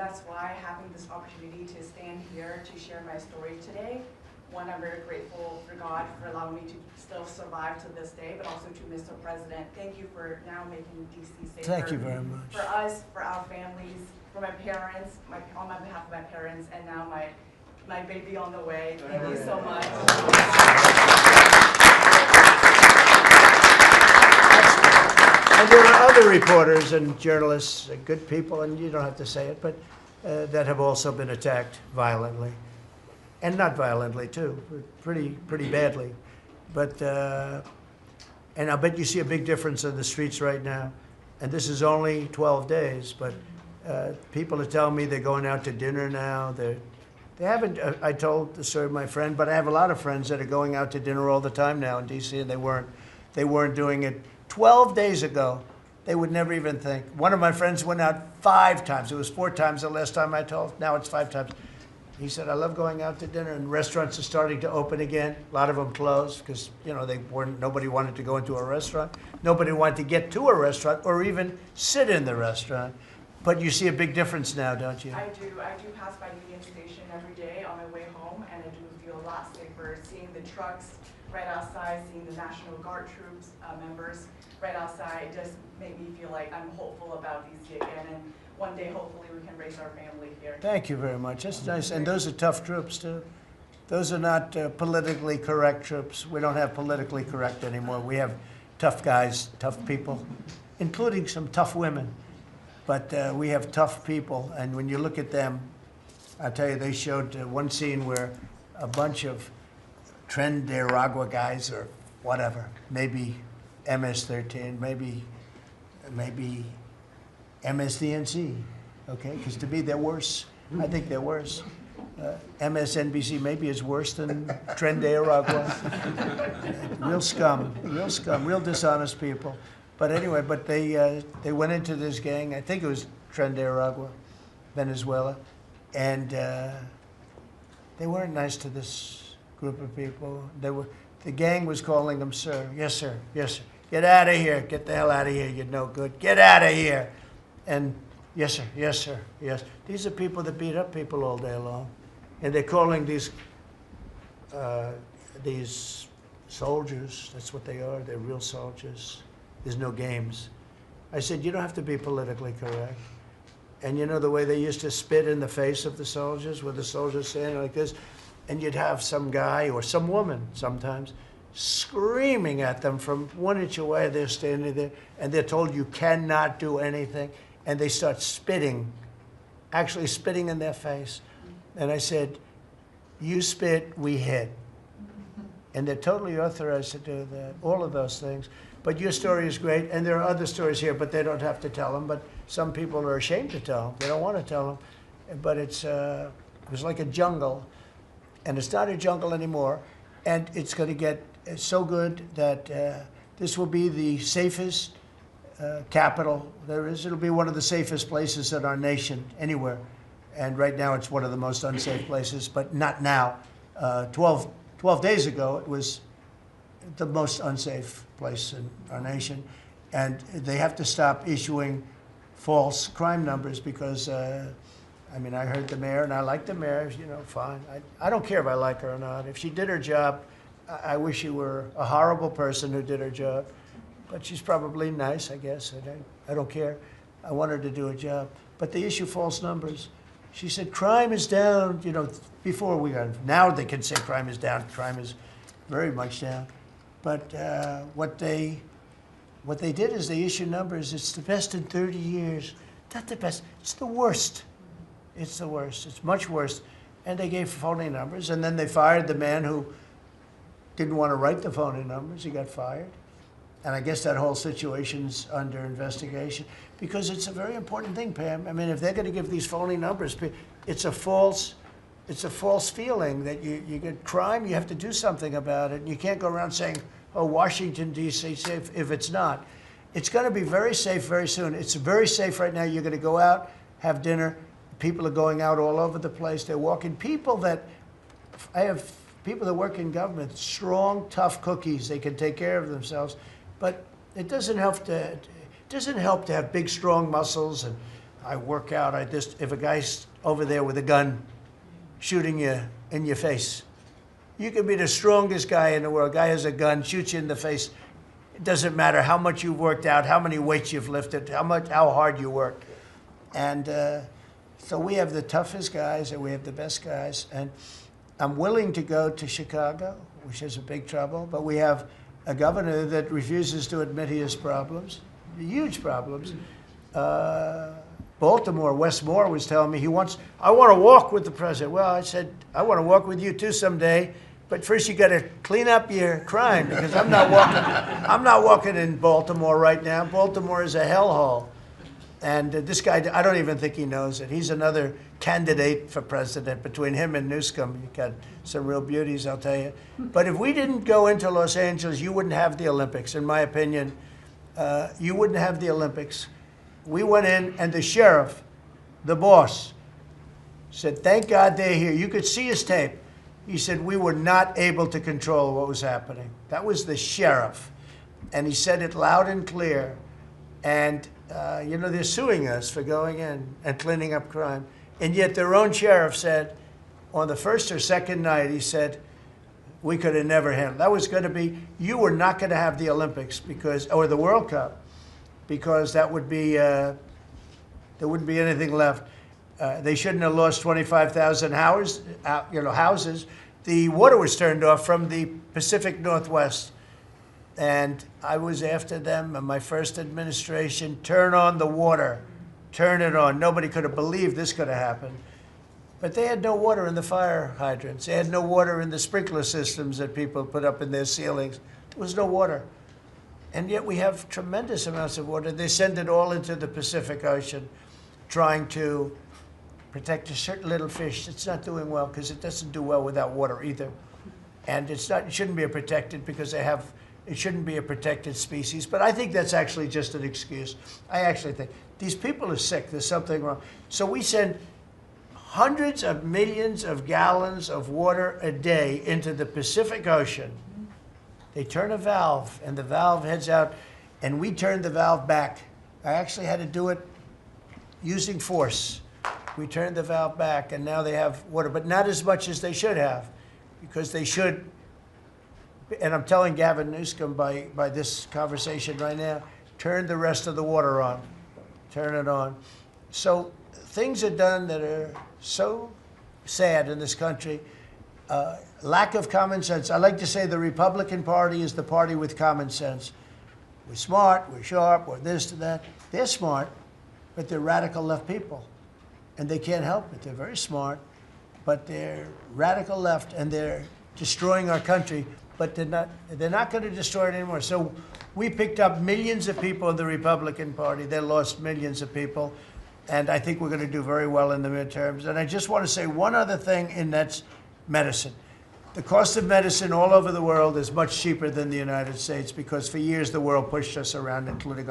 that's why having this opportunity to stand here to share my story today. One, I'm very grateful for God for allowing me to still survive to this day, but also to Mr. President. Thank you for now making DC safer. Thank you very much. For us, for our families, for my parents, on my behalf of my parents, and now my baby on the way. Thank you so much. And there are other reporters and journalists, good people, and you don't have to say it, but that have also been attacked violently. And not violently, too, pretty badly. But, and I bet you see a big difference in the streets right now. And this is only 12 days, but people are telling me they're going out to dinner now. They haven't, I told the story of my friend, but I have a lot of friends that are going out to dinner all the time now in D.C., and they weren't doing it 12 days ago. They would never even think. One of my friends went out 5 times. It was 4 times the last time I told. Now it's 5 times. He said, I love going out to dinner, and restaurants are starting to open again. A lot of them closed because, you know, nobody wanted to go into a restaurant. Nobody wanted to get to a restaurant or even sit in the restaurant. But you see a big difference now, don't you? I do. I do pass by Union Station every day on my way home, and I do feel a lot safer seeing the trucks right outside, seeing the National Guard troops members right outside. It just made me feel like I'm hopeful about DC again, and one day hopefully we can raise our family here. Thank you very much. That's nice. And those are tough troops, too. Those are not politically correct troops. We don't have politically correct anymore. We have tough guys, tough people, including some tough women. But we have tough people, and when you look at them, I tell you, they showed one scene where a bunch of Trinidad guys or whatever, maybe MS-13, maybe MSDNC, okay? Because to me, they're worse. I think they're worse. MSNBC maybe is worse than Trinidad. Real scum, real dishonest people. But anyway, but they went into this gang. I think it was Trinidad, Venezuela, and they weren't nice to this group of people. The gang was calling them sir. Yes, sir. Yes, sir. Get out of here. Get the hell out of here. You're no good. Get out of here. And yes, sir. Yes, sir. Yes. These are people that beat up people all day long, and they're calling these soldiers. That's what they are. They're real soldiers. There's no games. I said, you don't have to be politically correct. And you know the way they used to spit in the face of the soldiers, with the soldiers standing like this, and you'd have some guy or some woman sometimes screaming at them from 1 inch away. They're standing there, and they're told you cannot do anything, and they start spitting, actually spitting in their face. And I said, you spit, we hit. And they're totally authorized to do that, all of those things. But your story is great, and there are other stories here, but they don't have to tell them. But some people are ashamed to tell them. They don't want to tell them. But it was like a jungle, and it's not a jungle anymore. And it's going to get so good that this will be the safest capital there is. It'll be one of the safest places in our nation, anywhere. And right now, it's one of the most unsafe places, but not now. 12 days ago, it was the most unsafe place in our nation. And they have to stop issuing false crime numbers because, I mean, I heard the mayor, and I like the mayor, you know, fine. I don't care if I like her or not. If she did her job, I wish she were a horrible person who did her job. But she's probably nice, I guess. I don't care. I want her to do her job. But they issue false numbers. She said, crime is down, you know, before we got, now they can say crime is down. Crime is very much down. But what they did is they issued numbers. It's the best in 30 years. Not the best. It's the worst. It's the worst. It's much worse. And they gave phony numbers. And then they fired the man who didn't want to write the phony numbers. He got fired. And I guess that whole situation's under investigation because it's a very important thing, Pam. I mean, if they're going to give these phony numbers, it's a false feeling that you get crime, you have to do something about it. And you can't go around saying, oh, Washington, D.C. safe if it's not. It's going to be very safe very soon. It's very safe right now. You're going to go out, have dinner. People are going out all over the place. They're walking. I have people that work in government, strong, tough cookies. They can take care of themselves. But it doesn't help to have big, strong muscles and I work out. If a guy's over there with a gun shooting you in your face, you can be the strongest guy in the world. A guy has a gun, shoots you in the face. It doesn't matter how much you've worked out, how many weights you've lifted, how hard you work. And so we have the toughest guys and we have the best guys. And I'm willing to go to Chicago, which is a big trouble, but we have a governor that refuses to admit he has problems, huge problems. Baltimore, Wes Moore was telling me I want to walk with the president. Well, I said, I want to walk with you too someday, but first you got to clean up your crime because I'm not walking in Baltimore right now. Baltimore is a hellhole. And this guy, I don't even think he knows it. He's another candidate for president. Between him and Scum, you got some real beauties, I'll tell you. But if we didn't go into Los Angeles, you wouldn't have the Olympics, in my opinion. You wouldn't have the Olympics. We went in, and the sheriff, the boss, said, thank God they're here. You could see his tape. He said, we were not able to control what was happening. That was the sheriff. And he said it loud and clear. And they're suing us for going in and cleaning up crime. And yet their own sheriff said, on the first or second night, he said, we could have never handled. That was going to be, you were not going to have the Olympics or the World Cup, because that would be, there wouldn't be anything left. They shouldn't have lost 25,000 houses. The water was turned off from the Pacific Northwest. And I was after them in my first administration, turn on the water, turn it on. Nobody could have believed this could have happened. But they had no water in the fire hydrants. They had no water in the sprinkler systems that people put up in their ceilings. There was no water. And yet we have tremendous amounts of water. They send it all into the Pacific Ocean, trying to protect a certain little fish that's not doing well because it doesn't do well without water either. And it shouldn't be protected because it shouldn't be a protected species. But I think that's actually just an excuse. I actually think these people are sick. There's something wrong. So we send hundreds of millions of gallons of water a day into the Pacific Ocean. They turn a valve, and the valve heads out, and we turn the valve back. I actually had to do it using force. We turned the valve back, and now they have water, but not as much as they should have, because they should. And I'm telling Gavin Newsom by this conversation right now, turn the rest of the water on. Turn it on. So things are done that are so sad in this country. Lack of common sense. I like to say the Republican Party is the party with common sense. We're smart, we're sharp, we're this, that. They're smart, but they're radical left people. And they can't help it. They're very smart, but they're radical left, and they're destroying our country. But they're not going to destroy it anymore. So we picked up millions of people in the Republican Party. They lost millions of people. And I think we're going to do very well in the midterms. And I just want to say one other thing, and that's medicine. The cost of medicine all over the world is much cheaper than the United States because for years the world pushed us around, including